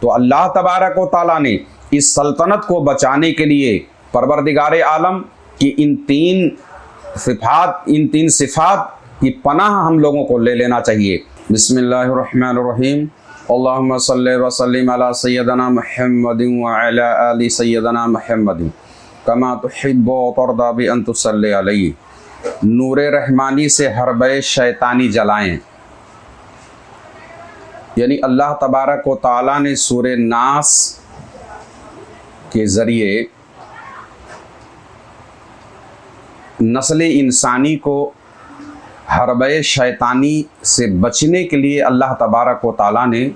تو اللہ تبارک و تعالیٰ نے اس سلطنت کو بچانے کے لیے پروردگار عالم کی ان تین صفات کی پناہ ہم لوگوں کو لے لینا چاہیے۔ بسم اللہ الرحمن الرحیم۔ اللہم صلی وسلم علی سیدنا محمد وعلی آل سیدنا محمد کما تحب و ترضی بان تصلی علیہ۔ نور رحمانی سے حربے شیطانی جلائیں، یعنی اللہ تبارک و تعالیٰ نے سورہ ناس کے ذریعے نسل انسانی کو حربے شیطانی سے بچنے کے لیے اللہ تبارک و تعالیٰ نے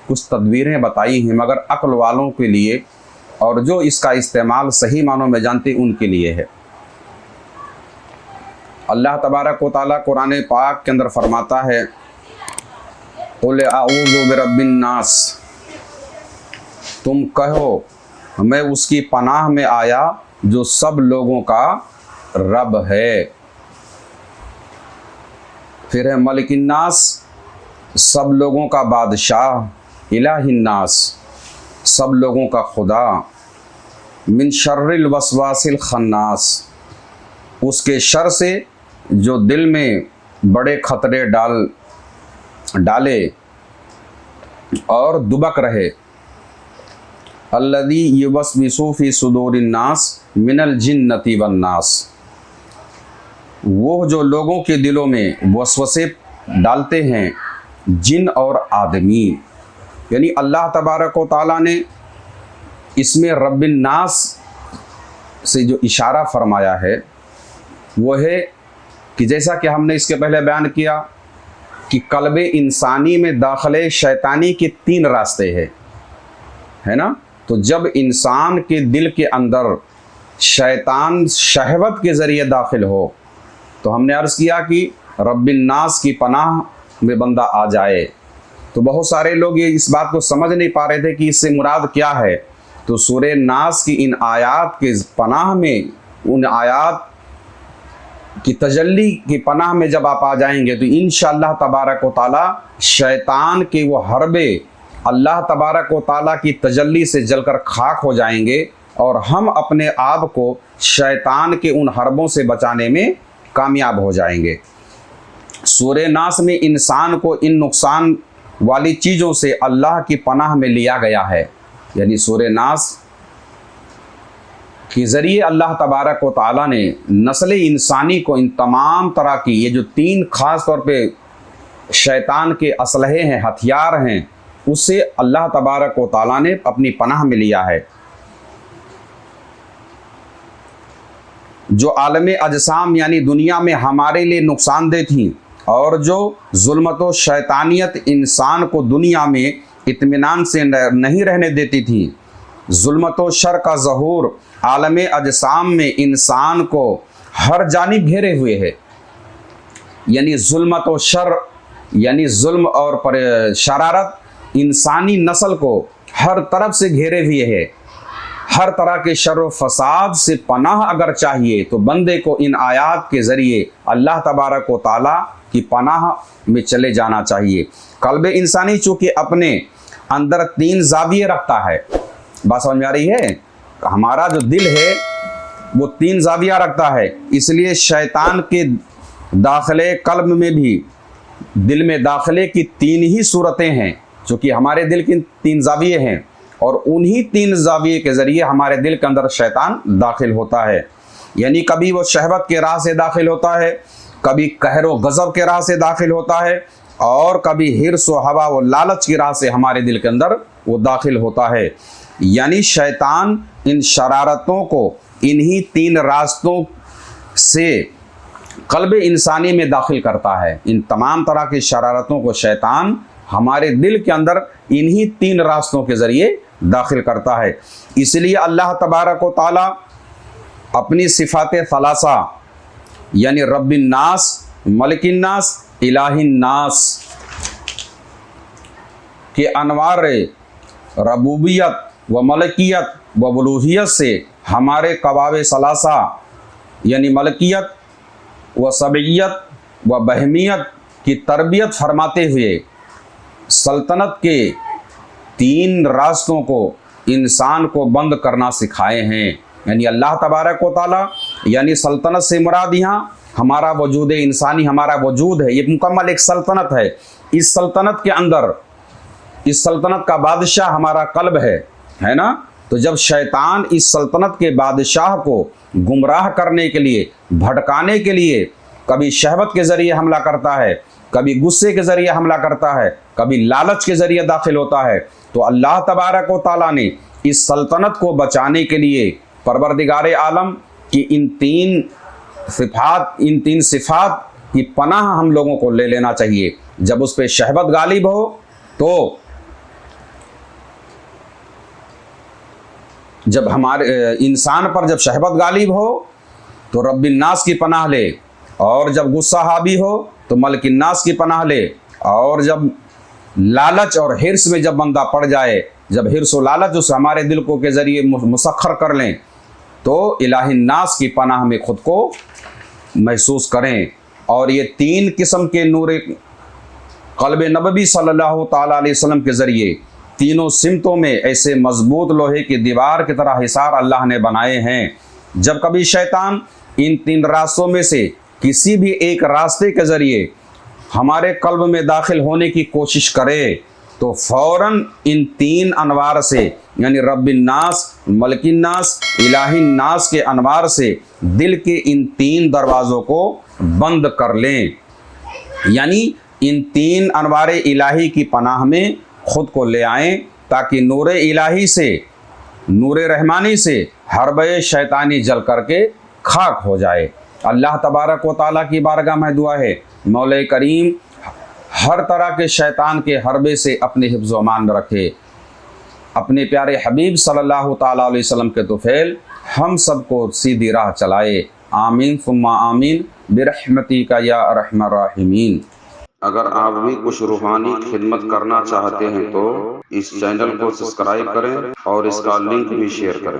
کچھ تدبیریں بتائی ہیں، مگر عقل والوں کے لیے اور جو اس کا استعمال صحیح معنوں میں جانتے ان کے لیے ہے۔ اللہ تبارک و تعالیٰ قرآن پاک کے اندر فرماتا ہے قُلْ أَعُوذُ بِرَبِّ النَّاسِ، تم کہو میں اس کی پناہ میں آیا جو سب لوگوں کا رب ہے۔ پھر ہے ملک الناس، سب لوگوں کا بادشاہ، الہ الناس، سب لوگوں کا خدا، من شر الوسواس الخناس، اس کے شر سے جو دل میں بڑے خطرے ڈالے اور دبک رہے، الذی یوسوس فی صدور الناس من الجنۃ والناس، وہ جو لوگوں کے دلوں میں وسوسے ڈالتے ہیں جن اور آدمی۔ یعنی اللہ تبارک و تعالیٰ نے اس میں رب الناس سے جو اشارہ فرمایا ہے وہ ہے کہ جیسا کہ ہم نے اس کے پہلے بیان کیا کہ قلب انسانی میں داخلے شیطانی کے 3 راستے ہے نا۔ تو جب انسان کے دل کے اندر شیطان شہوت کے ذریعے داخل ہو تو ہم نے عرض کیا کہ رب الناس کی پناہ میں بندہ آ جائے، تو بہت سارے لوگ یہ اس بات کو سمجھ نہیں پا رہے تھے کہ اس سے مراد کیا ہے۔ تو سورہ ناس کی ان آیات کے پناہ میں، ان آیات کی تجلی کی پناہ میں جب آپ آ جائیں گے تو انشاءاللہ تبارک و تعالیٰ شیطان کے وہ حربے اللہ تبارک و تعالیٰ کی تجلی سے جل کر خاک ہو جائیں گے، اور ہم اپنے آپ کو شیطان کے ان حربوں سے بچانے میں کامیاب ہو جائیں گے۔ سورہ ناس میں انسان کو ان نقصان والی چیزوں سے اللہ کی پناہ میں لیا گیا ہے، یعنی سورہ ناس کے ذریعے اللہ تبارک و تعالیٰ نے نسل انسانی کو ان تمام طرح کی یہ جو 3 خاص طور پہ شیطان کے اسلحے ہیں، ہتھیار ہیں، اس سے اللہ تبارک و تعالیٰ نے اپنی پناہ میں لیا ہے۔ جو عالم اجسام یعنی دنیا میں ہمارے لیے نقصان دہ تھیں، اور جو ظلمت و شیطانیت انسان کو دنیا میں اطمینان سے نہیں رہنے دیتی تھی، ظلمت و شر کا ظہور عالم اجسام میں انسان کو ہر جانب گھیرے ہوئے ہے۔ یعنی ظلمت و شر، یعنی ظلم اور شرارت انسانی نسل کو ہر طرف سے گھیرے ہوئے ہے۔ ہر طرح کے شر و فساد سے پناہ اگر چاہیے تو بندے کو ان آیات کے ذریعے اللہ تبارک و تعالیٰ کی پناہ میں چلے جانا چاہیے۔ قلب انسانی چونکہ اپنے اندر 3 زاویے رکھتا ہے، بات سمجھ میں آ رہی ہے؟ ہمارا جو دل ہے وہ 3 زاویہ رکھتا ہے، اس لیے شیطان کے داخلے قلب میں بھی، دل میں داخلے کی 3 ہی صورتیں ہیں، چونکہ ہمارے دل کی 3 زاویے ہیں، اور انہی 3 زاویے کے ذریعے ہمارے دل کے اندر شیطان داخل ہوتا ہے۔ یعنی کبھی وہ شہوت کے راہ سے داخل ہوتا ہے، کبھی قہر و غضب کے راہ سے داخل ہوتا ہے، اور کبھی حرص و ہوا و لالچ کی راہ سے ہمارے دل کے اندر وہ داخل ہوتا ہے۔ یعنی شیطان ان شرارتوں کو انہی 3 راستوں سے قلب انسانی میں داخل کرتا ہے۔ ان تمام طرح کی شرارتوں کو شیطان ہمارے دل کے اندر انہی 3 راستوں کے ذریعے داخل کرتا ہے۔ اس لیے اللہ تبارک و تعالیٰ اپنی صفات ثلاثہ یعنی رب الناس، ملک الناس، الہ الناس کے انوار ربوبیت و ملکیت و الوہیت سے ہمارے قواب ثلاثہ یعنی ملکیت و سبعیت و بہمیت کی تربیت فرماتے ہوئے سلطنت کے تین راستوں کو انسان کو بند کرنا سکھائے ہیں. یعنی اللہ تبارک و تعالیٰ، یعنی سلطنت سے مراد یہاں ہمارا وجود انسانی، ہمارا وجود ہے، یہ مکمل ایک سلطنت ہے. اس سلطنت کے اندر، اس سلطنت کا بادشاہ ہمارا قلب ہے نا. تو جب شیطان اس سلطنت کے بادشاہ کو گمراہ کرنے کے لیے، بھٹکانے کے لیے کبھی شہوت کے ذریعے حملہ کرتا ہے، کبھی غصے کے ذریعے حملہ کرتا ہے، کبھی لالچ کے ذریعے داخل ہوتا ہے، تو اللہ تبارک و تعالیٰ نے اس سلطنت کو بچانے کے لیے پروردگار عالم کی ان تین صفات کی پناہ ہم لوگوں کو لے لینا چاہیے. جب اس پہ شہوت غالب ہو تو جب ہمارے انسان پر جب شہوت غالب ہو تو رب الناس کی پناہ لے، اور جب غصہ حاوی ہو تو ملک الناس کی پناہ لے، اور جب لالچ اور حرص میں جب بندہ پڑ جائے، جب حرص و لالچ اس ہمارے دل کو کے ذریعے مسخر کر لیں، تو الہ الناس کی پناہ میں خود کو محسوس کریں. اور یہ تین قسم کے نور قلب نبوی صلی اللہ تعالیٰ علیہ وسلم کے ذریعے تینوں سمتوں میں ایسے مضبوط لوہے کی دیوار کی طرح حصار اللہ نے بنائے ہیں. جب کبھی شیطان ان تین راستوں میں سے کسی بھی ایک راستے کے ذریعے ہمارے قلب میں داخل ہونے کی کوشش کرے تو فوراً ان تین انوار سے، یعنی رب الناس، ملک الناس، الہ الناس کے انوار سے دل کے ان تین دروازوں کو بند کر لیں. یعنی ان تین انوار الہی کی پناہ میں خود کو لے آئیں، تاکہ نور الہی سے، نور رحمانی سے حربے شیطانی جل کر کے خاک ہو جائے. اللہ تبارک و تعالیٰ کی بارگاہ میں دعا ہے مولا کریم ہر طرح کے شیطان کے حربے سے اپنے حفظ و امان میں رکھے. اپنے پیارے حبیب صلی اللہ تعالیٰ علیہ وسلم کے طفیل ہم سب کو سیدھی راہ چلائے. آمین ثم آمین برحمتک یا ارحم الراحمین. اگر آپ بھی کچھ روحانی خدمت کرنا چاہتے ہیں تو اس چینل کو سبسکرائب کریں اور اس کا لنک بھی شیئر کریں.